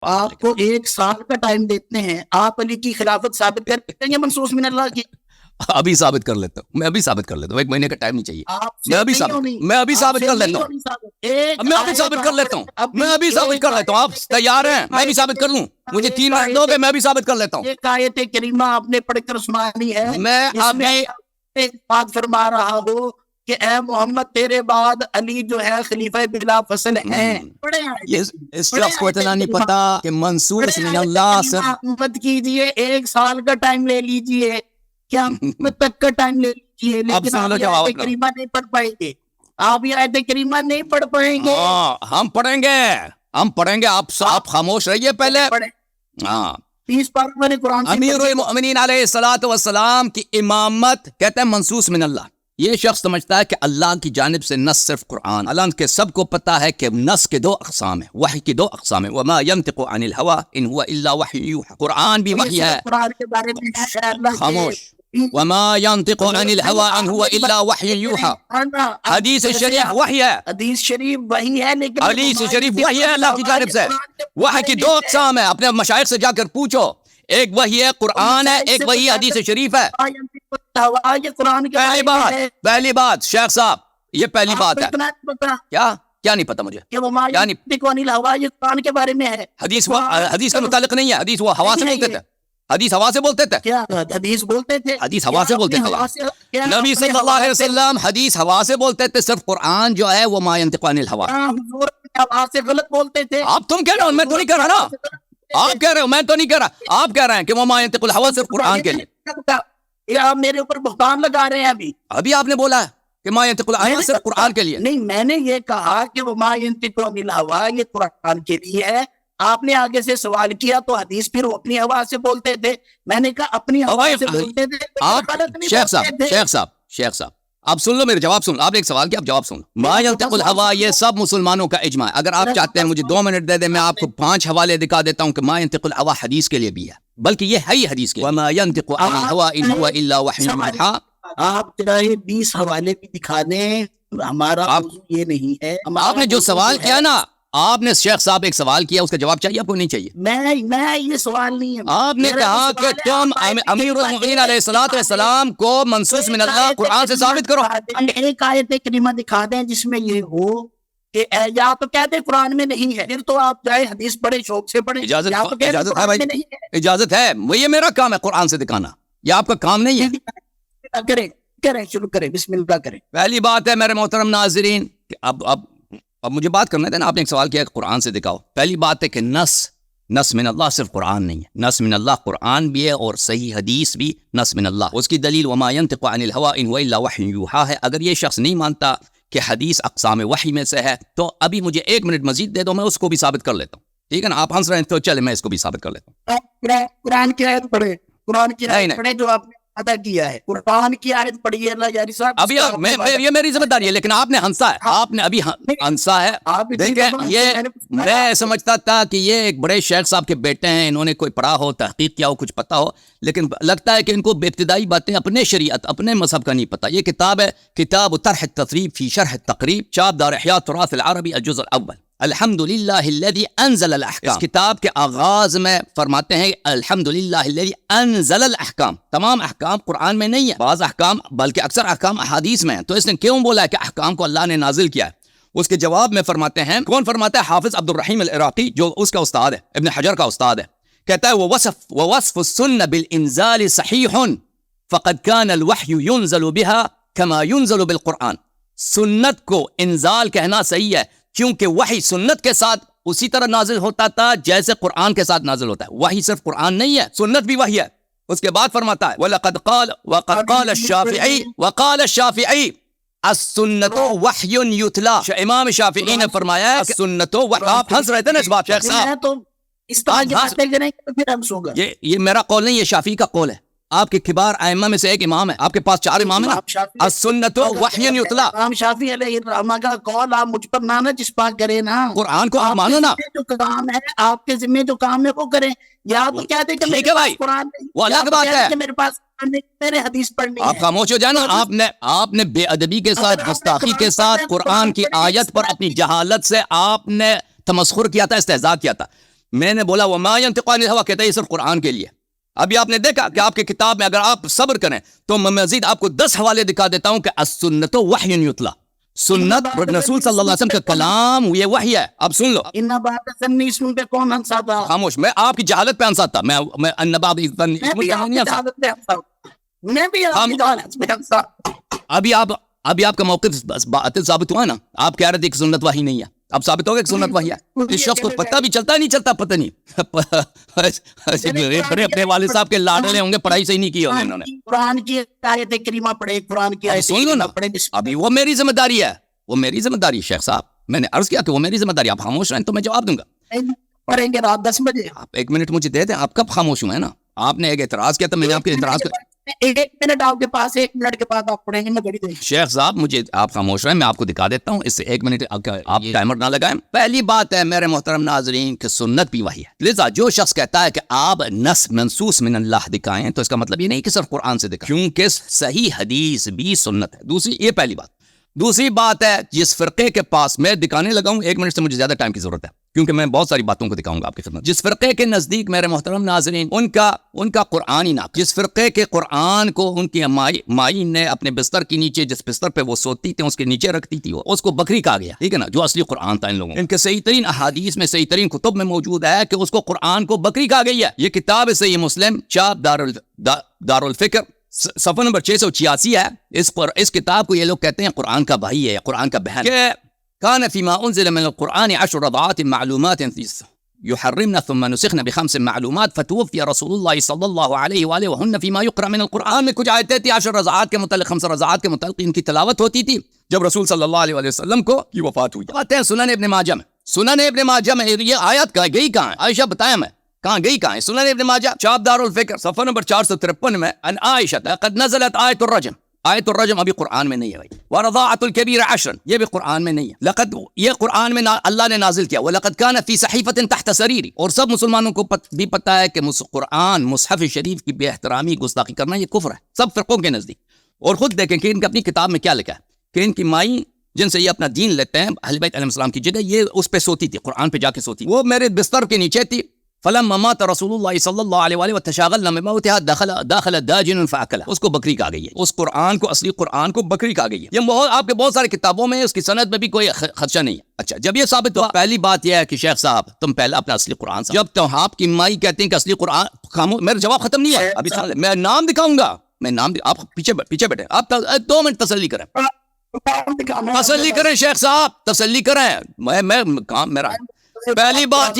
آپ کو 1 سال کا ٹائم دیتے ہیں، آپ علی کی خلافت ثابت کر سکتے ہیں منصوص من اللہ کی؟ ابھی ثابت کر لیتا ہوں، میں ابھی ثابت کر لیتا ہوں، 1 مہینے کا ٹائم نہیں چاہیے، میں ابھی ثابت کر لیتا ہوں، میں ابھی ثابت کر لیتا ہوں، میں ابھی ثابت کر لیتا ہوں، آپ تیار ہیں؟ میں بھی ثابت کر لوں، مجھے 3 منٹ دو گے، میں بھی ثابت کر لیتا ہوں۔ ایک آیت کریمہ آپ نے پڑھ کر سنانی ہے، میں ابھی ایک بات فرما رہا ہوں کہ اے محمد تیرے بعد علی جو ہے خلیفہ بلا فصل ہیں۔ اس شخص کو اتنا نہیں پتا کہ منصوص من اللہ سے مت کیجئے، 1 سال کا ٹائم لے لیجئے، کیا تک کا ٹائم لے لیجئے، لیکن آپ یہ آیت کریمہ نہیں پڑھ پائیں گے، آپ یہ آیت کریمہ نہیں پڑھ پائیں گے۔ ہم پڑھیں گے، آپ خاموش رہیے پہلے۔ ہاں، 30 پارہ میں قرآن امیر المؤمنین علیہ الصلوۃ والسلام کی امامت کہتے ہیں منصوص من اللہ۔ یہ شخص سمجھتا ہے کہ اللہ کی جانب سے نص صرف قرآن، اللہ کے سب کو پتا ہے کہ نص کے 2 اقسام ہیں، وحی کی 2 اقسام ہیں، وما ينطق عن الهوى ان هو الا وحی یوحى، قرآن بھی وحی ہے، قرآن کے بارے میں خاموش، وما ينطق عن الهوى ان هو الا وحی یوحى، حدیث شریف وحی ہے، حدیث شریف وحی ہے، لیکن حدیث شریف وحی ہے اللہ کی جانب سے۔ وحی کی 2 اقسام ہیں، اپنے مشائخ سے جا کر پوچھو، ایک وحی ہے قرآن ہے، ایک وحی حدیث شریف ہے۔ پہلی بات شیخ صاحب، یہ پہلی بات ہے۔ کیا نہیں پتا مجھے، قرآن کے بارے میں ہے، حدیث کے متعلق نہیں ہے، حدیث وہ ہوا سے بولتے تھے، حدیث ہوا سے بولتے تھے، حدیث بولتے تھے، حدیث ہوا سے بولتے تھے، نبی صلی اللہ علیہ وسلم حدیث ہوا سے بولتے تھے، صرف قرآن جو ہے وہ ما ينطق عن الهوى سے غلط بولتے تھے۔ آپ تم کہہ رہے ہو، میں تو نہیں کہہ رہا نا، آپ کہہ رہے ہو، میں تو نہیں کہہ رہا، آپ کہہ رہے ہیں کہ وہ ما ينطق الهوى صرف قرآن کے لیے۔ آپ میرے اوپر بہتان لگا رہے ہیں، ابھی آپ نے بولا ہے کہ ما ينطق الهوى صرف قرآن کے لیے۔ نہیں، میں نے یہ کہا کہ وہ ما ينطق عن الهوى یہ قرآن کے لیے ہے، آپ نے آگے سے سوال کیا تو حدیث پھر وہ اپنی ہوا سے بولتے تھے، میں نے کہا اپنی ہوا سے بولتے تھے۔ شیخ صاحب آپ سن لو، میرے جواب سن لو، آپ نے ایک سوال کیا، آپ جواب سن لو۔ ما ينطق الهوى یہ سب مسلمانوں کا اجماع ہے، اگر آپ چاہتے ہیں مجھے 2 منٹ دے دیں، میں آپ کو 5 حوالے دکھا دیتا ہوں کہ ما ينطق الهوى حدیث کے لیے بھی ہے، بلکہ یہ ہے ہی حدیث کے، وما ينطق عن الهوى ان هو الا وحی یوحى۔ آپ چاہے 20 حوالے بھی دکھا دیں، ہمارا موضوع یہ نہیں ہے۔ آپ نے جو سوال کیا نا، آپ نے شیخ صاحب ایک سوال کیا، اس کا جواب چاہیے آپ کو؟ نہیں چاہیے؟ میں یہ سوال نہیں ہے، آپ نے کہا کہ تم امیر المؤمنین علیہ الصلوۃ والسلام کو منصوص من اللہ قرآن سے ثابت کرو۔ ایک آیت کریمہ دکھا دیں جس میں یہ ہو کہ یا تو کہہ دیں قرآن میں نہیں ہے، پھر تو آپ جائے حدیث پڑھے، شوق سے پڑھے۔ اجازت ہے بھائی، اجازت ہے، یہ میرا کام ہے قرآن سے دکھانا، یہ آپ کا کام نہیں ہے۔ کریں، شروع کریں، بسم اللہ کریں۔ پہلی بات ہے میرے محترم ناظرین، اب مجھے بات کرنا تھا نا، آپ نے ایک سوال کیا کہ قرآن سے دکھاؤ۔ پہلی بات ہے کہ نص من اللہ صرف قرآن نہیں ہے، نص من اللہ قرآن بھی ہے اور صحیح حدیث بھی نص من اللہ، اس کی دلیل وما ينطق عن الهوى ان هو الا وحی یوحى ہے۔ اگر یہ شخص نہیں مانتا کہ حدیث اقسام وحی میں سے ہے تو ابھی مجھے 1 منٹ مزید دے دو، میں اس کو بھی ثابت کر لیتا ہوں، ٹھیک ہے نا؟ آپ ہنس رہے ہیں تو چلے میں اس کو بھی ثابت کر لیتا ہوں۔ قرآن کی آیت پڑھے، قرآن کی آیت پڑھے جو آپ نے ادا کیا ہے، قرآن کی آیت پڑھیے اللہ جاری صاحب۔ ابھی یہ میری ذمہ داری ہے، لیکن آپ نے ہنسا ہے، آپ نے ابھی ہنسا ہے۔ دیکھیں، یہ میں سمجھتا تھا کہ یہ ایک بڑے شیخ صاحب کے بیٹے ہیں، انہوں نے کوئی پڑھا ہو، تحقیق کیا ہو، کچھ پتا ہو، لیکن لگتا ہے کہ ان کو ابتدائی باتیں اپنے شریعت، اپنے مذہب کا نہیں پتا۔ یہ کتاب ہے کتاب طرح التطریب فی شرح التقریب، چاپ دار احیاء التراث العربی الجزء الاول، الحمدللہ الذی انزل الاحکام۔ اس کتاب کے آغاز میں فرماتے ہیں الحمدللہ الذی انزل الاحکام، تمام احکام قرآن میں نہیں ہے، بعض احکام بلکہ اکثر احکام احادیث میں ہیں، تو اس نے کیوں بولا ہے کہ احکام کو اللہ نے نازل کیا ہے؟ اس کے جواب میں فرماتے ہیں، کون فرماتا ہے؟ حافظ عبد الرحیم العراقی، جو اس کا استاد ہے، ابن حجر کا استاد ہے، کہتا ہے ووصف السنة بالانزال صحیح فقد كان الوحی ينزل بها كما ينزل بالقرآن۔ سنت کو انزال کہنا صحیح ہے کیونکہ وحی سنت کے ساتھ اسی طرح نازل ہوتا تھا جیسے قرآن کے ساتھ نازل ہوتا ہے، وحی صرف قرآن نہیں ہے، سنت بھی وحی ہے۔ اس کے بعد فرماتا ہے وقد قال الشافعی السنة وحی یتلا، امام شافعی نے فرمایا ہے السنة وحی۔ آپ ہنس رہے تھے نا اس بات شیخ صاحب، اس طرح کی باتیں کریں تو پھر ہم سو گئے۔ یہ میرا قول نہیں، یہ شافعی کا قول ہے، آپ کے کبار ائمہ میں سے ایک امام ہے، آپ کے پاس 4 امام ہیں، السنة وحی یتلا۔ امام شافعی علیہ الرحمہ کا قول آپ مجھ پر نہ جس پاک کریں نا، قرآن کو آپ مانو نا، جو کام ہے آپ کے ذمہ جو کام ہے وہ کریں، یا تو کہتے کہ میرے پاس قرآن نہیں، وہ الگ بات ہے، میرے پاس میرے حدیث پڑھنی ہے۔ آپ خاموش ہو جائیں نا، آپ نے بے ادبی کے ساتھ، گستاخی کے ساتھ قرآن کی آیت پر اپنی جہالت سے آپ نے تمسخر کیا تھا، استہزاء کیا تھا۔ میں نے بولا وما ينطق عن الهوى، کہتا ہے یہ صرف قرآن کے لیے. ابھی آپ نے دیکھا کہ آپ کی کتاب میں اگر آپ صبر کریں تو میں مزید آپ کو 10 حوالے دکھا دیتا ہوں کہ السنت وحی یتلا، سنت رسول صلی اللہ علیہ وسلم کا کلام یہ وحی ہے. اب سن لو. ان بات سنی سن پہ کون ہنسا تھا؟ خاموش، میں آپ کی جہالت پہ ہنسا تھا. میں ان بعض میں بھی آپ کی جہالت پہ ہنسا. میں بھی آپ کی جہالت پہ ہنسا. ابھی آپ کا موقف باطل ثابت ہوا نا. آپ کہہ رہے تھے کہ سنت وحی نہیں ہے، اب ثابت ہو گیا کہ سنت وحی ہے. اس شخص کو پتہ بھی چلتا نہیں چلتا پتہ نہیں. اپنے والد صاحب کے لاڈلے ہوں گے، پڑھائی صحیح نہیں کی ہوگی انہوں نے. قرآن کی آیت کریمہ پڑھے، قرآن کی آیت سن لو نا. ابھی وہ میری ذمہ داری ہے، وہ میری ذمہ داری ہے شیخ صاحب. میں نے عرض کیا کہ وہ میری ذمہ داری. آپ خاموش رہیں تو میں جواب دوں گا. پڑھیں گے رات 10 بجے. آپ 1 منٹ مجھے دے دیں. آپ کب خاموش ہوئے نا؟ آپ نے ایک اعتراض کیا تھا، میں نے آپ کے اعتراض کر 1 منٹ آپ کے پاس، 1 منٹ کے بعد آپ پڑھیں گے. میں گھڑی دیں. شیخ صاحب مجھے آپ خاموش رہیں، میں آپ کو دکھا دیتا ہوں. اس سے 1 منٹ آپ ٹائمر نہ لگائیں. پہلی بات ہے میرے محترم ناظرین کہ سنت بھی وحی ہے. لذا جو شخص کہتا ہے کہ آپ نص منسوس من اللہ دکھائیں تو اس کا مطلب یہ نہیں کہ صرف قرآن سے دکھائیں، کیونکہ صحیح حدیث بھی سنت ہے. یہ پہلی بات. دوسری بات ہے جس فرقے کے پاس میں دکھانے لگا ہوں، 1 منٹ سے مجھے زیادہ ٹائم کی ضرورت ہے کیونکہ میں بہت ساری باتوں کو دکھاؤں گا آپ کی خدمت. جس فرقے کے نزدیک میرے محترم ناظرین ان کا قرآن ہی نہ، جس فرقے کے قرآن کو ان کی مائی نے اپنے بستر کے نیچے، جس بستر پہ وہ سوتی تھی اس کے نیچے رکھتی تھی، اس کو بکری کہا گیا. ٹھیک ہے نا، جو اصلی قرآن تھا ان لوگوں. ان کے صحیح ترین احادیث میں، صحیح ترین کتب میں موجود ہے کہ اس کو قرآن کو بکری کہا گئی ہے. یہ کتاب صحیح مسلم چاپ دار الفکر صفحہ نمبر 686 ہے. اس کتاب کو یہ لوگ کہتے ہیں قرآن کا بھائی ہے، قرآن کا بہن. کہ كان فيما أنزل من القرآن 10 رضعات معلومات يحرمن ثم نسخن ب5 معلومات فتوفي رسول الله صلى الله عليه وآله وهن فيما يقرأ من القرآن. میں کچھ آیتیں تھی 10 رضعات کے متعلق، 5 رضعات کے متعلق ان کی تلاوت ہوتی تھی جب رسول صلی اللہ علیہ وسلم کو کی وفات ہوئی. آتے ہیں سنن ابن ماجہ میں. سنن ابن ماجہ میں یہ آیت کہاں گئی؟ کہاں ہے عائشہ؟ بتائیں میں کہاں گئی، کہاں ہے؟ سنن ابن ماجہ چاپ دار الفکر صفحہ نمبر 453 میں ان عائشہ قد نزلت آیت الرجم. آیت الرجم ابھی قرآن میں نہیں ہے بھائی. ورضاعۃ الکبیر 10 یہ بھی قرآن میں نہیں ہے. لقد یہ قرآن میں اللہ نے نازل کیا. وَلَقَدْ كَانَ فِي صَحِيفَةٍ تَحْتَ سَرِيرِ. اور سب مسلمانوں کو بھی پتہ ہے کہ قرآن مصحف شریف کی بے احترامی گستاخی کرنا یہ کفر ہے سب فرقوں کے نزدیک. اور خود دیکھیں کہ ان کی اپنی کتاب میں کیا لکھا ہے کہ ان کی مائی جن سے یہ اپنا دین لیتے ہیں اہل بیت علیہ السلام کی جگہ، یہ اس پہ سوتی تھی، قرآن پہ جا کے سوتی. وہ میرے بستر کے نیچے تھی. فلما مات رسول اللہ صلی اللہ علیہ وآلہ وتشاغلنا بموتها دخل داجن فاکلہ. اس کو بکری کہا گئی ہے. اس قرآن کو، اصلی قرآن کو بکری کہا گئی ہے. یہ آپ کے بہت ساری کتابوں میں اس کی سند میں بھی کوئی خدشہ نہیں ہے. اچھا، جب یہ ثابت ہوا، پہلی بات یہ ہے کہ شیخ صاحب تم پہلے اپنا اصلی قرآن جب تم آپ کی مائی کہتے ہیں کہ اصلی قرآن، میرا جواب ختم نہیں ہے ابھی. میں نام دکھاؤں گا، میں نام آپ پیچھے بیٹھے، آپ 2 منٹ تسلی کریں. تسلی کریں شیخ صاحب، تسلی کریں. میں کام میرا. پہلی بات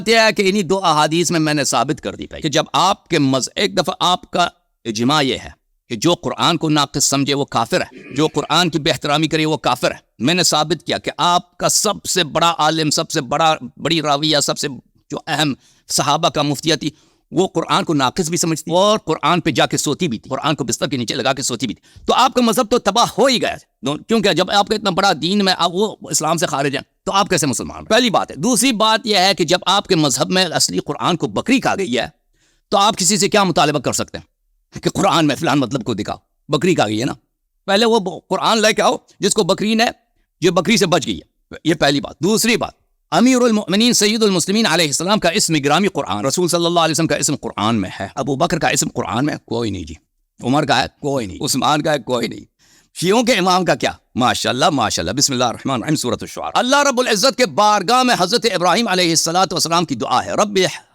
یہ ہے کہ انہی 2 احادیث میں نے ثابت کر دی کہ جب آپ کے ایک دفعہ آپ کا اجماع یہ ہے کہ جو قرآن کو ناقص سمجھے وہ کافر ہے، جو قرآن کی بے احترامی کرے وہ کافر ہے. میں نے ثابت کیا کہ آپ کا سب سے بڑا عالم، سب سے بڑی راویہ، سب سے جو اہم صحابہ کا مفتیہ تھی، وہ قرآن کو ناقص بھی سمجھتی اور قرآن پہ جا کے سوتی بھی تھی، قرآن کو بستر کے نیچے لگا کے سوتی بھی تھی. تو آپ کا مذہب تو تباہ ہو ہی گیا، کیونکہ جب آپ کا اتنا بڑا دین میں وہ اسلام سے خارج ہیں تو آپ کیسے مسلمان؟ پہلی بات ہے. دوسری بات یہ ہے کہ جب آپ کے مذہب میں اصلی قرآن کو بکری کہا گئی ہے تو آپ کسی سے کیا مطالبہ کر سکتے ہیں کہ قرآن میں فلان مطلب کو دکھاؤ؟ بکری کہا گئی ہے نا، پہلے وہ قرآن لے کے آؤ جس کو بکری نے، جو بکری سے بچ گئی ہے. یہ پہلی بات. دوسری بات، امیر المؤمنین سید المسلمین علیہ السلام کا اسم گرامی قرآن، رسول صلی اللہ علیہ وسلم کا اسم قرآن میں ہے. ابو بکر کا اسم قرآن میں کوئی نہیں جی. عمر کا ہے کوئی نہیں. عثمان کا ہے کوئی نہیں. شیعوں کے امام کا کیا؟ ماشاءاللہ ماشاءاللہ. بسم اللہ الرحمن الرحیم، سورۃ الشعراء. اللہ رب العزت کے بارگاہ میں حضرت ابراہیم علیہ السلام کی دعا ہے،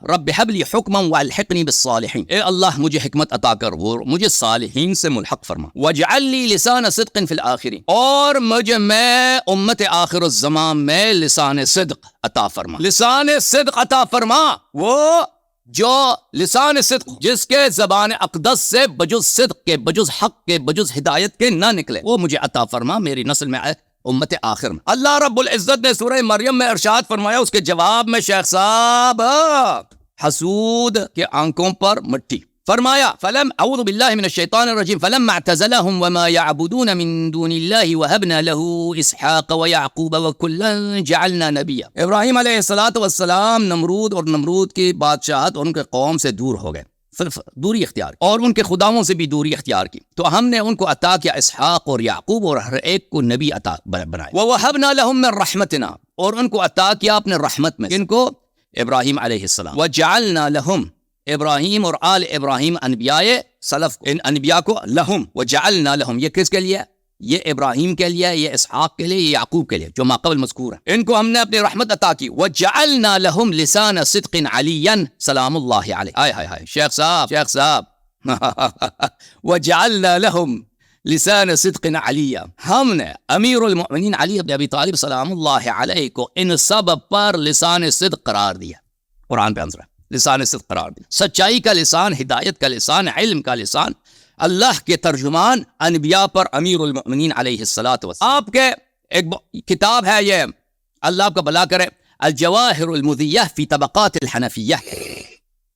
رب حب لی حکما والحقنی بالصالحین. اے اللہ مجھے حکمت عطا کر، وہ مجھے صالحین سے ملحق فرما. واجعل لی لسان صدق فی الآخرین. اور میں امت آخر الزمان میں لسان صدق عطا فرما. لسان صدق عطا فرما، وہ جو لسان صدق جس کے زبان اقدس سے بجز صدق کے، بجز حق کے، بجز ہدایت کے نہ نکلے، وہ مجھے عطا فرما میری نسل میں آئے امت آخر میں. اللہ رب العزت نے سورہ مریم میں ارشاد فرمایا، اس کے جواب میں شیخ صاحب حسود کے آنکھوں پر مٹی فرمایا. فلم اعوذ باللہ من الشیطان الرجیم فلما اعتزلهم وما يعبدون من دون الله وهبنا له اسحاق ويعقوب وكلا جعلنا نبيا. ابراہیم علیہ السلام نمرود اور نمرود کی بادشاہت اور ان کے قوم سے دور ہو گئے، صرف دوری اختیار کی، اور ان کے خداؤں سے بھی دوری اختیار کی، تو ہم نے ان کو عطا کیا اسحاق اور یعقوب، اور ہر ایک کو نبی عطا بنایا. وَوَهَبْنَا لَهُم مِّن رَحْمَتِنَا، اور ان کو عطا کیا اپنے رحمت میں. ان کو ابراہیم علیہ السلام. وجعلنا لہم ابراہیم اور آل ابراہیم انبیاء سلف ان انبیاء کو لہم وجعلنا لہم یہ کس کے لیے ہے؟ یہ ابراہیم کے لیے، یہ اسحاق کے لیے، یہ یعقوب کے لیے جو ماقبل مذکور ہے. ان کو ہم نے اپنی رحمت عطا کی. وجعلنا لہم لسان صدق علیا سلام اللہ علیہ. آئے ہائے ہائے شیخ صاحب وجعلنا لہم لسان صدق علیا، ہم نے امیر المؤمنین علی بن ابی طالب سلام اللہ علیہ کو ان سب پر لسان صدق قرار دیا. قرآن پہ آنسر ہے، لسان صدق قرار دیا. سچائی کا لسان، ہدایت کا لسان، علم کا لسان، اللہ کے ترجمان انبیاء پر امیر المؤمنین علیہ الصلاۃ والسلام. آپ کے ایک کتاب ہے، یہ اللہ آپ کا بھلا کرے، الجواہر المضیہ فی طبقات الحنفیہ،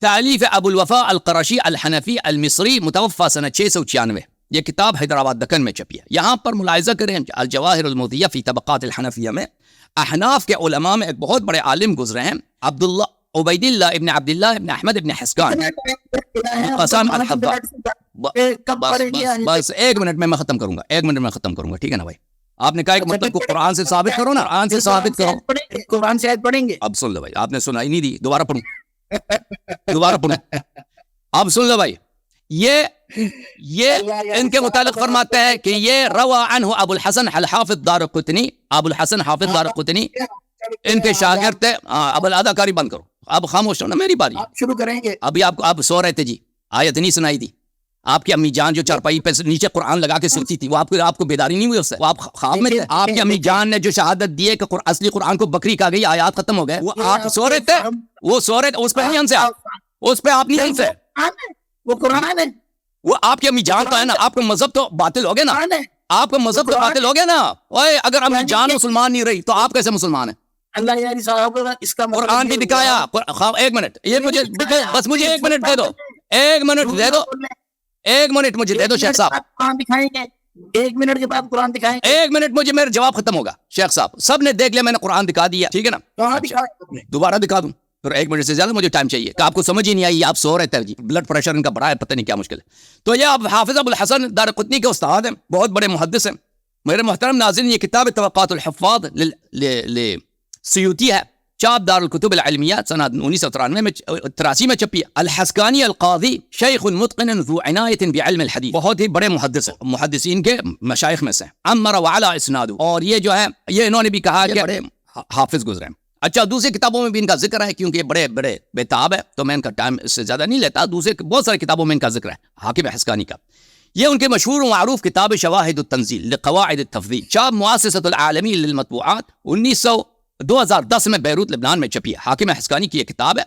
تالیف ابو الوفاء القرشی الحنفی المصری، متوفى سنہ 696. یہ کتاب حیدرآباد دکن میں چھپی ہے. یہاں پر ملاحظہ کریں الجواہر المضیہ فی طبقات الحنفیہ میں احناف کے علماء میں ایک بہت بڑے عالم گزرے ہیں، عبید اللہ ابن عبداللہ ابن احمد ابن حسکان قسم الحفاظ. بس ایک منٹ میں ختم کروں گا، ٹھیک ہے نا بھائی؟ آپ نے کہا کہ مطلب کو قرآن سے ثابت کرو نا، قرآن سے ثابت کرو. قرآن سے آیت پڑھیں گے. اب سن لو بھائی، آپ نے سنا ہی نہیں دی، دوبارہ پڑھوں. اب سن لو بھائی، یہ ان کے متعلق فرماتے ہیں کہ یہ روا عنہ ابو الحسن الحافظ دارقطنی، ابو الحسن حافظ دارقطنی ان کے شاگرد تھے. اب اداکاری بند کرو، اب خاموش ہونا، میری باری. شروع کریں گے. ابھی آپ سو رہے تھے جی، آیت نہیں سنائی دی. آپ کی امی جان جو چارپائی پہ نیچے قرآن لگا کے سنتی تھی، وہ آپ کو بیداری نہیں ہوئی اس سے؟ وہ آپ خواب میں تھے؟ آپ کی امی جان نے جو شہادت دی ہے کہ اصلی قرآن کو بکری کہا گئی، آیات ختم ہو گئے، وہ آپ سو رہے تھے، اس پہ نہیں ہنسے، اس پہ آپ نہیں ہنسے. وہ قرآن ہے، وہ آپ کی امی جان تو ہے نا. آپ کا مذہب تو باطل ہو گیا نا، آپ کا مذہب تو باطل ہو گیا نا. اوے اگر امی جان مسلمان نہیں رہی تو آپ کیسے مسلمان ہیں؟ اللہ یاری صاحب اس کا قرآن بھی دکھایا. ایک منٹ، یہ مجھے بس مجھے ایک منٹ دے دو، ایک منٹ مجھے دے دو شیخ صاحب. قرآن دکھائیں گے 1 منٹ کے بعد، قرآن دکھائیں گے. 1 منٹ مجھے، میرا جواب ختم ہوگا. شیخ صاحب سب نے دیکھ لیا، میں نے قرآن دکھا دیا، ٹھیک ہے نا؟ دوبارہ دکھا دوں پھر 1 منٹ سے زیادہ مجھے ٹائم چاہیے، کہ آپ کو سمجھ ہی نہیں آئی، آپ سو رہے تھے جی، بلڈ پریشر ان کا بڑا ہے، پتہ نہیں کیا مشکل ہے. تو یہ اب حافظ ابو الحسن دارقطنی کے استاد ہیں، بہت بڑے محدث ہیں. میرے محترم ناظرین، یہ کتاب طبقات الحفاظ سیوطی ہے، چاپ دار الکتب العلمیہ سنہ 1993 میں 83 میں چھپی ہے. الحسکانی القاضی شیخ متقن ذو عنایت بعلم الحدیث، بہت ہی بڑے محدث ہیں، محدثین کے مشائخ میں سے. امر وعلا اسناد، اور یہ جو ہے یہ انہوں نے بھی کہا کہ بڑے حافظ گزرے ہیں. اچھا، دوسری کتابوں میں بھی ان کا ذکر ہے، کیونکہ یہ بڑے بڑے بیتاب ہے تو میں ان کا ٹائم اس سے زیادہ نہیں لیتا. دوسرے بہت ساری کتابوں میں ان کا ذکر ہے، حاکم حسکانی کا. یہ ان کے مشہور و معروف کتاب شواہد التنزیل لقواعد التفضیل، چاپ مؤسسۃ العالمی للمطبوعات 2010 میں بیروت لبنان میں چھپی ہے. حاکم حسکانی کی یہ کتاب ہے.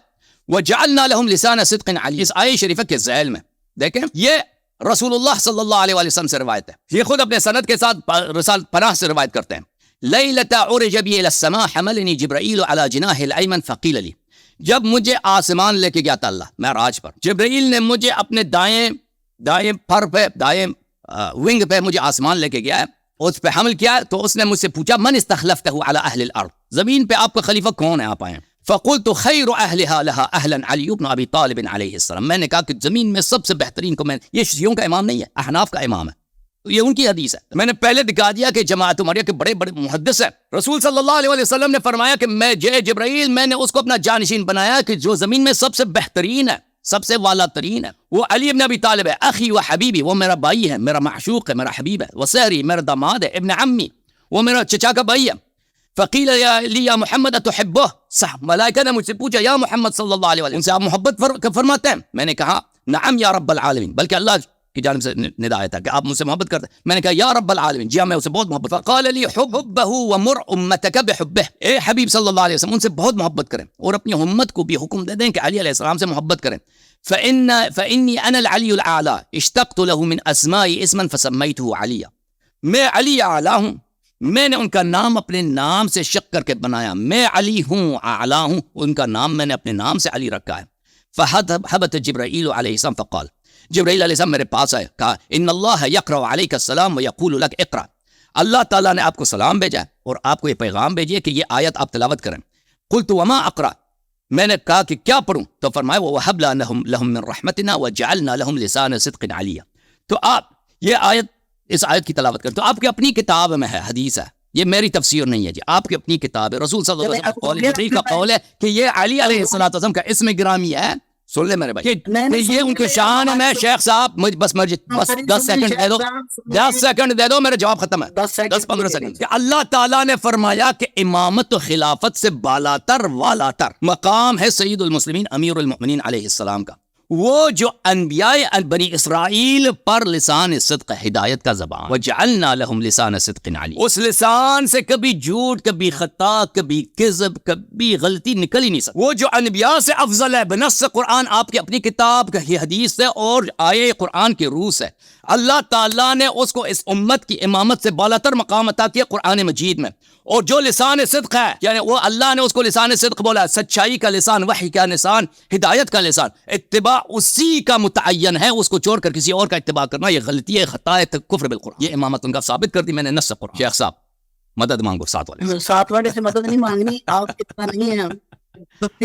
وجعلنا لهم لسان صدق علی، اس آیہ شریفہ کے ذیل میں دیکھیں، یہ رسول اللہ صلی اللہ علیہ وسلم سے روایت ہے. یہ خود اپنے سند کے ساتھ رسالۃ پناہ سے روایت کرتے ہیں. لیلۃ عرج بی الی السماء حملنی جبرائیل علی جناح الایمن فقیل لی، جب مجھے آسمان لے کے گیا تھا اللہ معراج پر، جبرائیل نے مجھے اپنے دائیں پر پہ، دائیں ونگ پہ مجھے آسمان لے کے گیا ہے، اس پہ حمل کیا، تو اس نے مجھ سے پوچھا من استخلفتہ علی اہل الارض، زمین پہ آپ کا خلیفہ کون ہے، آپ آئے ہیں. فقلت خیر اہلها لها اہلا علی بن ابی طالب علیہ السلام، میں نے کہا کہ زمین میں سب سے بہترین کو، میں یہ شیعوں کا امام نہیں ہے، احناف کا امام ہے، یہ ان کی حدیث ہے. میں نے پہلے دکھا دیا کہ جماعت عمریہ کے بڑے بڑے محدث ہیں. رسول صلی اللہ علیہ وسلم نے فرمایا کہ میں جبرائیل، میں نے اس کو اپنا جانشین بنایا کہ جو زمین میں سب سے بہترین ہے، سب سے والا ترین ہے، وہ علی ابن ابی طالب ہے، اخی و حبیبی، وہ میرا بھائی ہے، میرا معشوق ہے، میرا حبیب ہے. وسہری، میرا داماد ہے. ابن عمی، وہ میرا چچا کا بھائی ہے. فقیل لی یا محمد اتحبہ، ملائکہ نے مجھ سے پوچھا یا محمد صلی اللہ علیہ وسلم، ان سے آپ محبت فرماتے ہیں؟ میں نے کہا نعم یا رب العالمین، بلکہ اللہ کی جانب سے ندا آیا تھا کہ آپ مجھ سے محبت کرتے ہیں. میں نے کہا یا رب العالمین، جی ہاں میں اسے بہت محبت. فقال لی حبہ ومر امتک بحبہ، اے حبیب صلی اللہ علیہ وسلم ان سے بہت محبت کریں اور اپنی امت کو بھی حکم دے دیں کہ علی علیہ السلام سے محبت کریں. فإني أنا العلی الأعلى اشتقت له من اسماء اسما فسميته علی، میں علی اعلیٰ ہوں، میں نے ان کا نام اپنے نام سے شق کر کے بنایا، میں علی ہوں، اعلیٰ ہوں، ان کا نام میں نے اپنے نام سے علی رکھا ہے. فحبت جبرائیل علیہ السلام فقال، جبرائیل علیہ السلام میرے پاس آئے، کہا ان اللہ یقرأ علیک السلام ویقول لک اقرأ، اللہ تعالیٰ نے آپ کو سلام بھیجا اور آپ کو یہ پیغام بھیجیے کہ یہ آیت آپ تلاوت کریں. قلت وما اقرأ، میں نے کہا کہ کیا پڑھوں؟ تو فرمایا وَوَهَبْ لَهُمْ مِنْ رَحْمَتِنَا وَجَعَلْنَا لَهُمْ لِسَانَ صِدْقٍ عَلِيًّا. تو آپ یہ آیت، اس آیت کی تلاوت کریں. تو آپ کی اپنی کتاب میں ہے، حدیث ہے، یہ میری تفسیر نہیں ہے جی، آپ کی اپنی کتاب ہے، رسول صلی اللہ علیہ وسلم کا قول ہے، جبریل کا قول ہے کہ یہ علی علیہ السلام کا اسم گرامی ہے. سن لے میرے بھائی کہ یہ ان کی شان ہے. میں شیخ صاحب بس 10 سیکنڈ دے دو، 10 سیکنڈ دے دو، میرا جواب ختم ہے. 10-15 سیکنڈ. کہ اللہ تعالیٰ نے فرمایا کہ امامت و خلافت سے بالاتر والاتر مقام ہے سید المسلمین امیر المؤمنین علیہ السلام کا. وہ جو انبیاء بنی اسرائیل پر لسان صدق ہدایت کا زبان، وجعلنا لهم لسان صدق علی، اس لسان سے کبھی جھوٹ، کبھی خطا، کبھی کذب، کبھی غلطی نکل ہی نہیں سکتی. وہ جو انبیاء سے افضل ہے بنص قرآن، آپ کی اپنی کتاب کی حدیث سے اور آیے قرآن کی روح سے. اللہ تعالیٰ نے اس کو اس امت کی امامت سے بالاتر مقام عطا کیا قرآن مجید میں. اور جو لسان صدق ہے، یعنی وہ اللہ نے اس کو لسان صدق بولا، سچائی کا لسان، وحی کا لسان، ہدایت کا لسان. اتباع اسی کا متعین ہے، اس کو چھوڑ کر کسی اور کا اتباع کرنا یہ غلطی ہے، خطا ہے، کفر بالقرآن. یہ امامت ان کا ثابت کر دی میں نے نص قرآن. شیخ صاحب مدد مانگو 7 والے سے مدد نہیں مانگنی، آپ اتنا نہیں ہے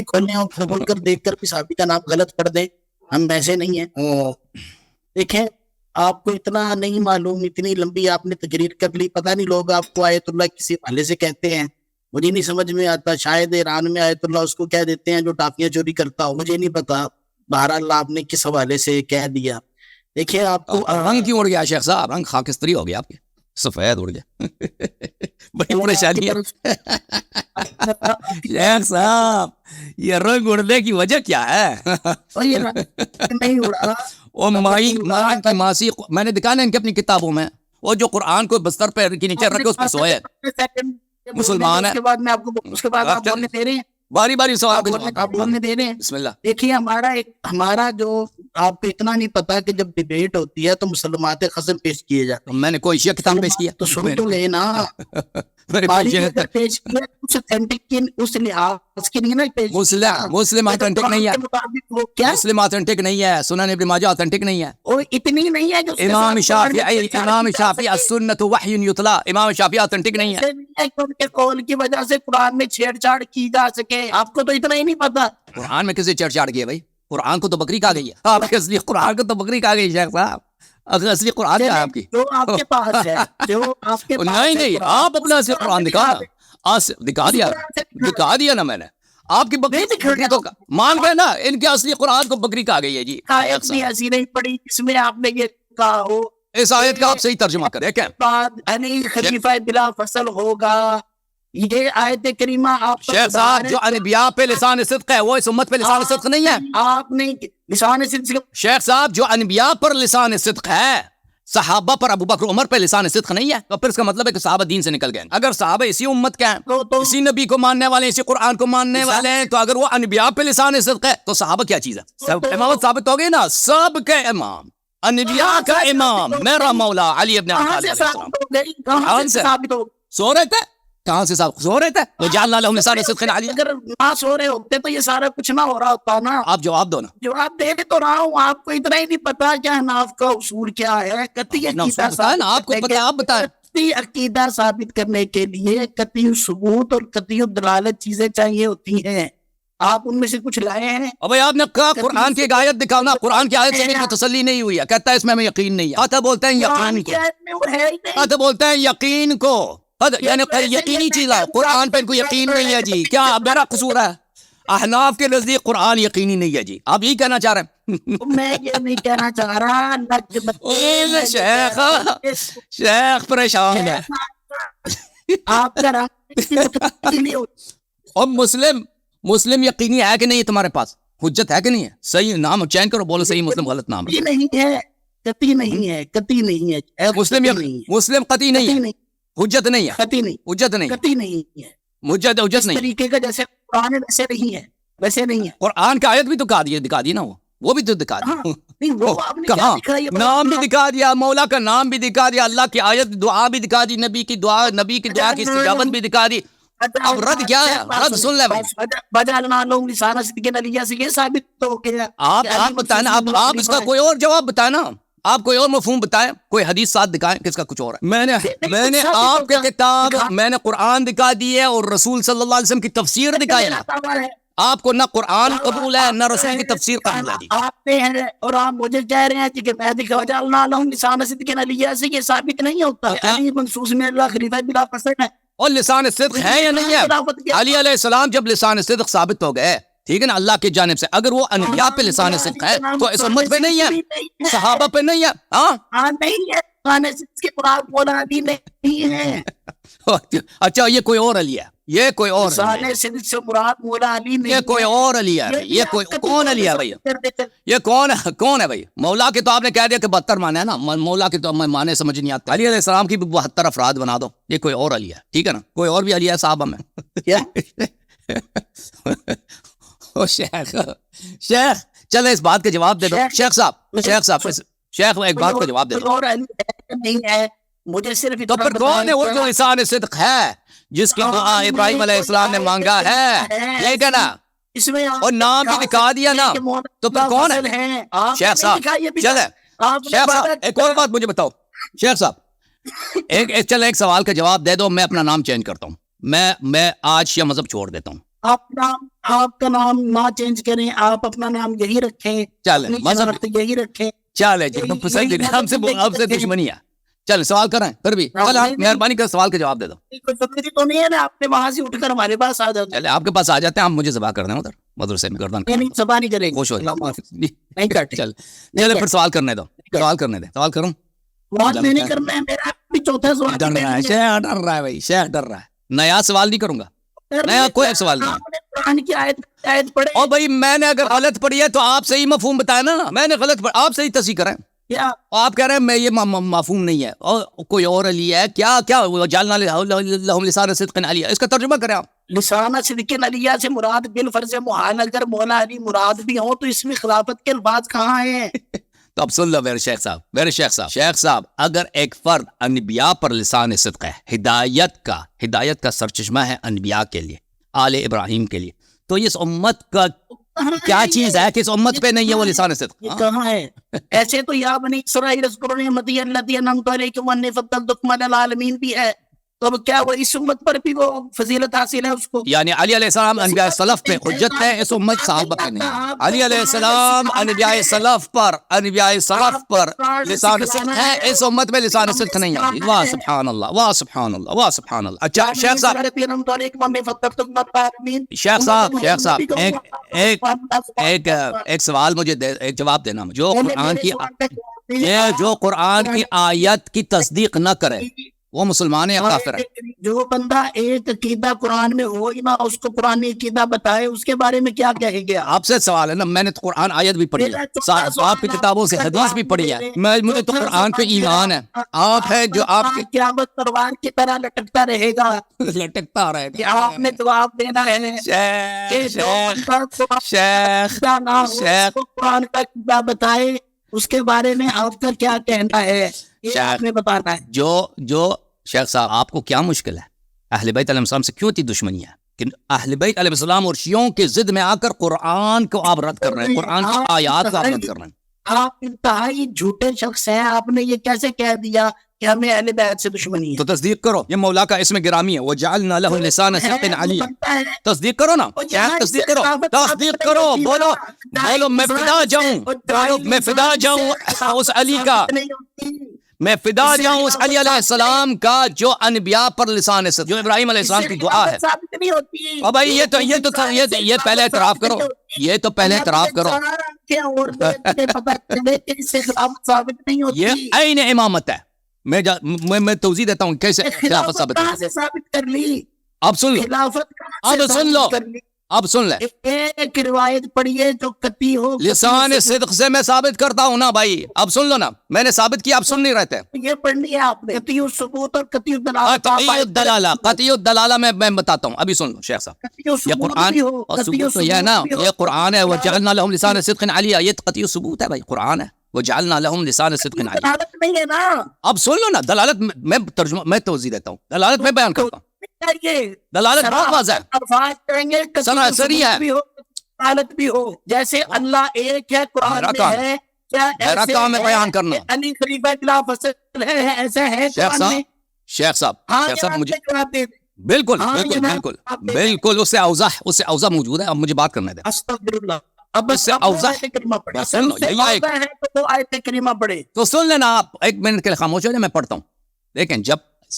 کھولنے اور کھول کر دیکھ کر صحابی کا نام غلط کر دیں، ہم ویسے نہیں ہیں. دیکھیں آپ کو اتنا نہیں معلوم، اتنی لمبی آپ نے تقریر کر لی، پتہ نہیں لوگ آپ کو آیت اللہ کسی حوالے سے کہتے ہیں، مجھے نہیں سمجھ میں آتا. شاید ایران میں آیت اللہ اس کو کہہ دیتے ہیں جو ٹافیاں چوری کرتا ہو، مجھے نہیں پتا. بہرحال آپ نے کس حوالے سے کہہ دیا. دیکھیں آپ کو رنگ کیوں اڑ گیا شیخ صاحب؟ رنگ خاکستری ہو گیا آپ کے، سفید اڑ گیا. بڑی پریشانی ہے شیخ صاحب، یہ رنگ اڑنے کی وجہ کیا ہے؟ نہیں اڑا وہ مائی کی ماسی، میں نے دکھا نا ان کی اپنی کتابوں میں، وہ جو قرآن کو بستر پہ کے نیچے رکھ کے اس پہ سوئے مسلمان ہے. اس کے بعد میں آپ کو اس کے بعد آپ بولنے دے رہے ہیں، باری باری سوال آپ بولنے دے رہے ہیں. بسم اللہ. دیکھیے ہمارا جو آپ کو اتنا نہیں پتا کہ جب ڈیبیٹ ہوتی ہے تو مسلمات خصم پیش کیے جاتے ہیں. میں نے کوئی شیعہ کتاب پیش کیا تو سن تو لے نا، پیش کیا اس اتھینٹک کی اس لحاظ کے لیے نا پیش. مسلم آتھینٹک نہیں ہے، مسلم آتھینٹک نہیں ہے، سنن ابن ماجہ آتھینٹک نہیں ہے، اور اتنی نہیں ہے جو امام شافعی السنت وحی یتلا، امام شافعی آتھینٹک نہیں ہے. ان کے قول کی وجہ سے قرآن میں چھیڑ چھاڑ کی جا سکے. آپ کو تو اتنا ہی نہیں پتا. قرآن میں کسی چھیڑ چھاڑ کی ہے بھائی؟ قرآن کو تو بکری کھا گئی ہے. آپ کے اصلی قرآن کو تو بکری کھا گئی شیخ صاحب. اگر اصلی قرآن کیا ہے آپ کی؟ جو آپ کے پاس ہے، جو آپ کے پاس ہے، نہیں آپ اپنا اصلی قرآن دکھا دیا نا میں نے. آپ کی بکری تو مان گئے نا، ان کے اصلی قرآن کو بکری کھا گئی ہے جی. اتنی ایسی نہیں پڑی جس میں آپ نے یہ کہا ہو. اس آیت کا آپ صحیح ترجمہ کریں کیا؟ خلیفہ بلا فصل ہوگا، یہ آیت کریمہ آپ شیخ صاحب جو انبیاء پہ لسان صدق ہے وہ اس امت پہ لسان صدق نہیں ہے. آپ نے لسان صدق، شیخ صاحب جو انبیاء پر لسان صدق ہے، صحابہ پر ابو بکر عمر پہ لسان صدق نہیں ہے، تو پھر اس کا مطلب ہے کہ صحابہ دین سے نکل گئے. اگر صحابہ اسی امت کے ہیں، اسی نبی کو ماننے والے، اسی قرآن کو ماننے والے ہیں، تو اگر وہ انبیاء پہ لسان صدق ہے تو صحابہ کیا چیز ہے؟ امامت ثابت ہو گئی نا. سب کے امام، انبیاء کا امام میرا مولا علی ابن ابی طالب علیہ السلام. کہاں سے ثابت ہو؟ سو رہے تھے، کہاں سے صاحب سو رہے تھے؟ وجعلنا لهم لسان صدق علی. اگر نہ سو رہے ہوتے تو یہ سارا کچھ نہ ہو رہا ہوتا نا. آپ جواب دو نا. جواب دے تو رہا ہوں، آپ کو اتنا ہی نہیں پتا کہ حناف کا اصول کیا ہے. قطعی آپ کو پتا، آپ بتائیں. قطعی عقیدہ ثابت کرنے کے لیے قطعی ثبوت اور قطعی دلالت چیزیں چاہیے ہوتی ہیں. آپ ان میں سے کچھ لائے ہیں؟ ابھی آپ نے کہا قرآن کی ایک آیت دکھاؤ نا. قرآن کی آیت سے میری تسلی نہیں ہوئی ہے، کہتا ہے اس میں ہمیں یقین نہیں ہے. آتا بولتے ہیں یقین کو، آتا بولتے ہیں یقین کو، یعنی یقینی چیز ہے. قرآن پہ ان کو یقین نہیں ہے جی. کیا میرا قصور ہے؟ احناف کے نزدیک قرآن یقینی نہیں ہے جی. آپ یہی کہنا چاہ رہے ہیں؟ میں یہ نہیں کہنا چاہ رہا. شیخ پریشان ہے. آپ ذرا اور مسلم یقینی ہے کہ نہیں ہے تمہارے پاس؟ حجت ہے کہ نہیں ہے؟ صحیح نام چین کرو، بولو صحیح مسلم غلط نام ہے. نہیں ہے، قطعی نہیں ہے، قطعی نہیں ہے. مسلم قطعی نہیں ہے، حجت نہیں ہے، قطعی نہیں، حجت نہیں، قطعی نہیں ہے. حجت نہیں طریقے کا جیسے قرآن ویسے نہیں ہے، ویسے نہیں ہے. قرآن کا آیت بھی تو دکھا دی نا، وہ بھی تو دکھا دی. کہاں نام بھی دکھا دیا، مولا کا نام بھی دکھا دیا، اللہ کی آیت دعا بھی دکھا دی، نبی کی دعا کی استجابت بھی دکھا دی. اب رد کیا ہے؟ رد سن لے بجعلنا لهم لسان صدق علیہ سے یہ ثابت ہو گیا. آپ بتائیں نا، آپ اس کا کوئی اور جواب بتائیں نا، آپ کوئی اور مفہوم بتائیں، کوئی حدیث ساتھ دکھائیں کس کا کچھ اور ہے. میں نے آپ کے کتاب، میں نے قرآن دکھا دی ہے اور رسول صلی اللہ علیہ وسلم کی تفسیر دکھائی ہے. آپ کو نہ قرآن قبول ہے نہ رسول کی تفسیر قبول ہے. آپ نے ہیں اور آپ مجھے کہہ رہے ہیں کہ میں دکھا جالنا لہم لسان صدق علیہ سے یہ ثابت نہیں ہوتا. علی منصوص میں اللہ خلیفہ بلا فصل ہے. اور لسان صدق ہے یا نہیں ہے؟ علی علیہ السلام جب لسان صدق ثابت ہو گئے ٹھیک ہے نا اللہ کی جانب سے, اگر وہ انبیاء پہ لسان صدق ہے تو اس امت پہ نہیں ہے, صحابہ پہ نہیں ہے. ہاں نہیں ہے, لسان صدق کے مراد مولا علی نہیں ہے. اچھا یہ کوئی اور علی ہے, یہ کوئی اور لسان صدق سے مراد مولا علی نہیں, یہ کوئی اور علی ہے. یہ کوئی کون علی ہے بھائی؟ یہ کون ہے بھائی؟ مولا کے تو آپ نے کہہ دیا کہ 72 مانے ہیں نا, مولا کے تو مانے سمجھ نہیں آتے. علی علیہ السلام کی بھی 72 افراد بنا دو, یہ کوئی اور علی ہے ٹھیک ہے نا, کوئی اور بھی علی ہے صحابہ میں. شیخ چلے اس بات کا جواب دے دو. شیخ صاحب ایک بات کا جواب دے دو. نہیں ہے مجھے صرف تو پھر کون ہے وہ جو لسان صدق ہے جس کی دعا ابراہیم علیہ السلام نے مانگا ہے, یہ کہنا اس میں اور نام بھی دکھا دیا نا, تو پھر کون ہے؟ شیخ صاحب چلے, شیخ صاحب ایک اور بات مجھے بتاؤ. شیخ صاحب چلے ایک سوال کا جواب دے دو, میں اپنا نام چینج کرتا ہوں, میں آج شیعہ مذہب چھوڑ دیتا ہوں. آپ کا نام نہ چینج کریں, آپ اپنا نام یہی رکھیں, چلے مذہب یہی رکھیں. چلے ہم سے دشمنی ہے. چل سوال کریں پھر بھی, مہربانی کر سوال کا جواب دے دو. تو نہیں ہے نا, آپ نے وہاں سے اٹھ کر ہمارے پاس آ جاتے. چلے آپ کے پاس آ جاتے ہیں, آپ مجھے ذبح کر دیں ادھر مدرسے میں گردن. نہیں ذبح نہیں کریں, خوش ہو نہیں کرتے. چلے پھر سوال کرنے دو, سوال کرنے دے. سوال کروں بات میں نہیں کرنا ہے, میرا بھی چوتھا سوال. ڈر رہا ہے شیخ, ڈر رہا ہے بھائی, شیخ ڈر رہا ہے. نیا سوال نہیں کروں گا, نیا کوئی سوال نہیں. قرآن کی آیت پڑھے. اور بھائی میں نے اگر غلط پڑھی ہے تو آپ صحیح مفہوم بتایا نا, میں نے غلط پڑھی, آپ صحیح تصحیح کریں. آپ کہہ رہے ہیں میں یہ مفہوم نہیں ہے اور کوئی اور علی ہے, کیا جعلنا لہم لسان صدق علیہ, اس کا ترجمہ کریں آپ. لسان صدق علیہ سے مراد بالفرض محال, اگر مولا علی مراد بھی ہوں تو اس میں خلافت کے الفاظ کہاں ہیں؟ تو اب سن لو میرے شیخ صاحب, اگر ایک فرد انبیاء پر لسان صدق ہے, ہدایت کا سرچشمہ ہے انبیاء کے لیے, آل ابراہیم کے لیے, تو اس امت کا کیا چیز ہے کہ اس امت پہ نہیں ہے وہ لسان صدق؟ کہاں ہے؟ ایسے تو یا بنی اسرائیل اذکروا نعمتی التی انعمت علیکم وانی فضلتکم علی العالمین بھی ہے, تو اب کیا وہ اس امت پر بھی وہ فضیلت حاصل ہے اس کو؟ یعنی علی علیہ السلام انبیاء سلف پہ حجت ہے, اس امت صحابہ پہ نہیں. علی علیہ السلام انبیاء سلف پر لسان صدق ہے, اس امت میں لسان صدق نہیں ہے. واہ سبحان اللہ, واہ سبحان اللہ, واہ سبحان اللہ. اچھا شیخ صاحب ایک سوال مجھے ایک جواب دینا. جو قرآن کی آیت کی تصدیق نہ کرے وہ مسلمان ہے یا کافر ہے؟ جو بندہ ایک عقیدہ قرآن میں ہو نہ اس کو قرآن عقیدہ بتائے, اس کے بارے میں کیا کہے گا؟ آپ سے سوال ہے نا, میں نے تو قرآن آیت بھی پڑھی ہے, آپ کی کتابوں سے حدیث بھی پڑھی ہے, مجھے تو قرآن پہ ایمان ہے. آپ ہے جو آپ کی قیامت تلوار کی طرح لٹکتا رہے گا, آپ نے جواب دینا ہے. قرآن کا عقیدہ بتائے, اس کے بارے میں آپ کا کیا کہنا ہے, آپ نے بتانا ہے. جو شیخ صاحب آپ کو کیا مشکل ہے, اہل بیت علیہ السلام سے کیوں اتنی دشمنی ہے کہ اہل بیت علیہ السلام اور شیعوں کے ضد میں آ کر قرآن کو آپ رد کر رہے ہیں, قرآن کی آیات کو آپ رد کر رہے ہیں. آپ انتہائی جھوٹے شخص ہیں, آپ نے یہ کیسے کہہ دیا کہ ہمیں اہل بیت سے دشمنی ہے؟ تو تصدیق کرو, یہ مولا کا اسم گرامی ہے, وجعلنا لہ لسان صدق علیہ. تصدیق کرو نا, تصدیق کرو, بولو میں فدا جاؤں اس علی کا, میں فدا جاؤں اس علی علیہ السلام کا جو انبیاء پر لسان صدق, جو ابراہیم علیہ السلام کی دعا ہے. اب بھائی یہ پہلے اعتراف کرو, یہ تو پہلے اعتراف کرو. یہ عین امامت ہے. میں توضیح دیتا ہوں کیسے خلافت ثابت کر لی. اب سن لو, اب سن لے. ایک روایت پڑھیے جو قطعی ہو, لسان صدق سے میں ثابت کرتا ہوں نا بھائی. اب سن لو نا, میں نے ثابت کیا, آپ سن نہیں رہتے. یہ پڑھنی ہے آپ نے, قطعی الثبوت اور قطعی الدلالہ میں بتاتا ہوں, ابھی سن لو شیخ صاحب. یہ قرآن اور ثبوت تو یہ ہے نا, یہ قرآن ہے, وجعلنا لہم لسان صدق علیہ, یہ قطعی ثبوت ہے بھائی, قرآن ہے, وجعلنا لہم لسان صدق علیہ. دلالت نہیں ہے نا. اب سن لو نا, دلالت میں ترجمہ میں توضیح دیتا ہوں, دلالت میں بیان کرتا ہوں. دلالت بہت واضح ہے, سراسری ہے. دلالت بھی ہو, جیسے اللہ ایک ہے قرآن میں ہے, کیا میرا کام ہے بیان کرنا. علی خلیفہ بلا فصل ہے, ایسا ہے شیخ صاحب مجھے بالکل ہاں، بالکل جناب، بالکل آپ دیکھیں۔ بالکل، اس سے اوضح موجود ہے. اب مجھے بات کرنے دیں. استغفراللہ. اب اس سے اب وہ اوضح- آیت کریمہ پڑھے. بس سن لو، اس سے یہی آیت- اوضح ہے تو وہ آیت کریمہ پڑھے. تو سن لینا آپ، ایک منٹ کے لیے خاموش ہو جائے، میں پڑھتا ہوں. دیکھیں، جب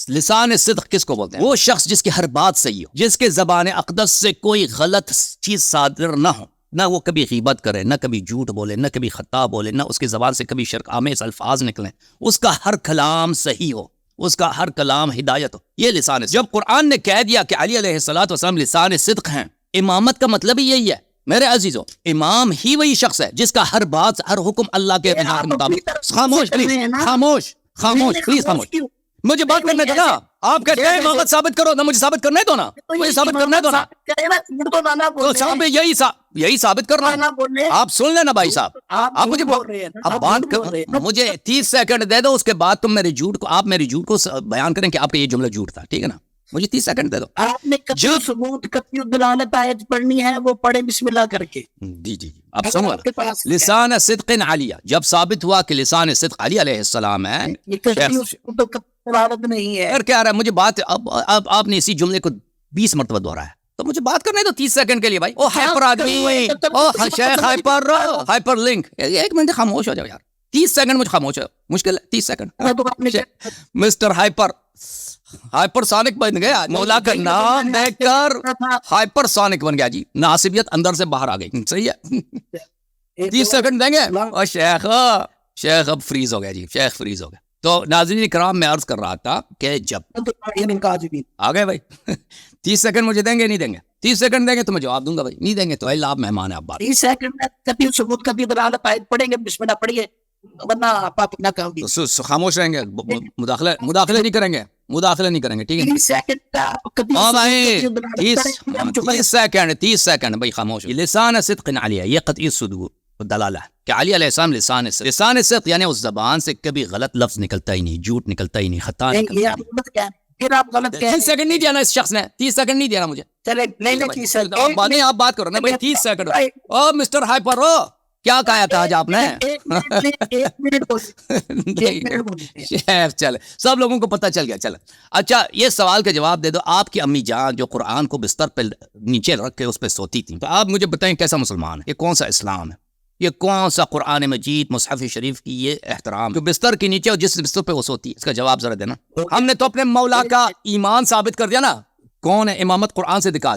لسان صدق کس کو بولتے ہیں؟ وہ شخص جس کی ہر بات صحیح ہو، جس کے زبان اقدس سے کوئی غلط چیز صادر نہ ہو، نہ وہ کبھی غیبت کرے، نہ کبھی جھوٹ بولے، نہ کبھی خطا بولے، نہ اس کی زبان سے کبھی شرک آمیز الفاظ نکلیں، اس کا ہر کلام صحیح ہو، اس کا ہر کلام ہدایت ہو. یہ لسان صدق. جب قرآن نے کہہ دیا کہ علی علیہ الصلوۃ والسلام لسان صدق ہیں، امامت کا مطلب ہی یہی ہے میرے عزیزو. امام ہی وہی شخص ہے جس کا ہر بات ہر حکم اللہ کے آپ اپنی مطابق. طرف سے خاموش کر رہے پلیز، ہیں نا؟ خاموش خاموش پلیز، خاموش. کیوں؟ مجھے بات کرنے دو نا. آپ کہتے ہیں امامت ثابت کرو، نہ مجھے ثابت کرنے دو نا، مجھے ثابت کرنے دو نا. تو صاحب یہی ثابت کرنا ہے. آپ سن لینا بھائی صاحب، آپ مجھے اب بات کر، مجھے 30 سیکنڈ دے دو، اس کے بعد تم میرے جھوٹ کو، آپ میرے جھوٹ کو بیان کریں کہ آپ کا یہ جملہ جھوٹ تھا، ٹھیک ہے نا؟ مجھے 30 سیکنڈ دے دو. آپ نے قطعی ثبوت قطعی دلالت آیت پڑھنی ہے، وہ پڑھے بسم اللہ کر کے. جی جی اب سنو. لسان صدق علیہ، جب ثابت ہوا کہ لسان صدق علی علیہ السلام ہے. یہ قطعی ثبوت تو قطعی دلالت نہیں ہے. پھر کیا رہا ہے؟ مجھے بات اب آپ نے اسی جملے کو 20 مرتبہ دہرایا، تو مجھے بات کرنے دو 30 سیکنڈ کے لیے بھائی. او ہائپر آدمی، او شیخ ہائپر لنک. ایک منٹ خاموش ہو جاؤ یار. 30 سیکنڈ مجھے خاموش ہے، مشکل ہے 30 سیکنڈ. مسٹر ہائپر سونک بن گیا، مولا کا نام دیکھ کر ہائپر سونک بن گیا جی. ناصبیت اندر سے باہر آ گئی. صحیح ہے. 30 سیکنڈ دیں گے. اور شیخ اب فریز ہو گیا جی، شیخ فریز ہو گیا. تو ناظرین کرام، میں عرض کر رہا تھا کہ جب آ گئے بھائی 30 سیکنڈ مجھے دیں گے نہیں دیں گے؟ 30 سیکنڈ دیں گے تو میں جواب دوں گا بھائی، نہیں دیں گے تو اللہ آپ مہمان ہیں. آپ بات 30 سیکنڈ میں قطعی ثبوت قطعی دلالت آیت پڑھیں گے، بسم اللہ پڑھیے، ورنہ آپ نہ کہو گی. تو خاموش رہیں گے، مداخلے نہیں کریں گے، مداخلے نہیں کریں گے، ٹھیک ہے؟ 30 سیکنڈ کا قطعی ہاں ثبوت بھائی، قطعی دلالت کریں گے. 30 سیکنڈ بھائی خاموش. لسان صدق علیہ، یہ قطعی صدور دلالہ ہے کہ علی علیہ السلام لسان صدق. لسان صدق یعنی اس زبان سے کبھی غلط لفظ نکلتا ہی نہیں، جھوٹ نکلتا ہی نہیں، خطا یہ نکلتا آپ غلط کہہ رہے ہیں. پھر آپ غلط کہہ رہے 30 سیکنڈ نہیں دیا نا اس شخص نے، 30 سیکنڈ نہیں دیا نا مجھے. چلے نہیں نہیں 30 سیکنڈ. نہیں آپ بات کرو نا بھائی. 30 سیکنڈ. او مسٹر ہائپر، کیا کہا تھا آج آپ نے؟ ایک منٹ بولیے. شیخ چلے، سب لوگوں کو پتہ چل گیا. چلے اچھا، یہ سوال کا جواب دے دو. آپ کی امی جان جو قرآن کو بستر پہ نیچے رکھ کے اس پہ سوتی تھی، تو آپ مجھے بتائیں کیسا مسلمان ہے؟ یہ کون سا اسلام ہے؟ یہ کون سا قرآن مجید مصحف شریف کی یہ احترام جو بستر کے نیچے اور جس بستر پہ وہ سوتی ہے؟ اس کا جواب ذرا دینا. ہم نے تو اپنے مولا کا ایمان ثابت کر دیا نا. کون ہے؟ امامت قرآن سے دکھا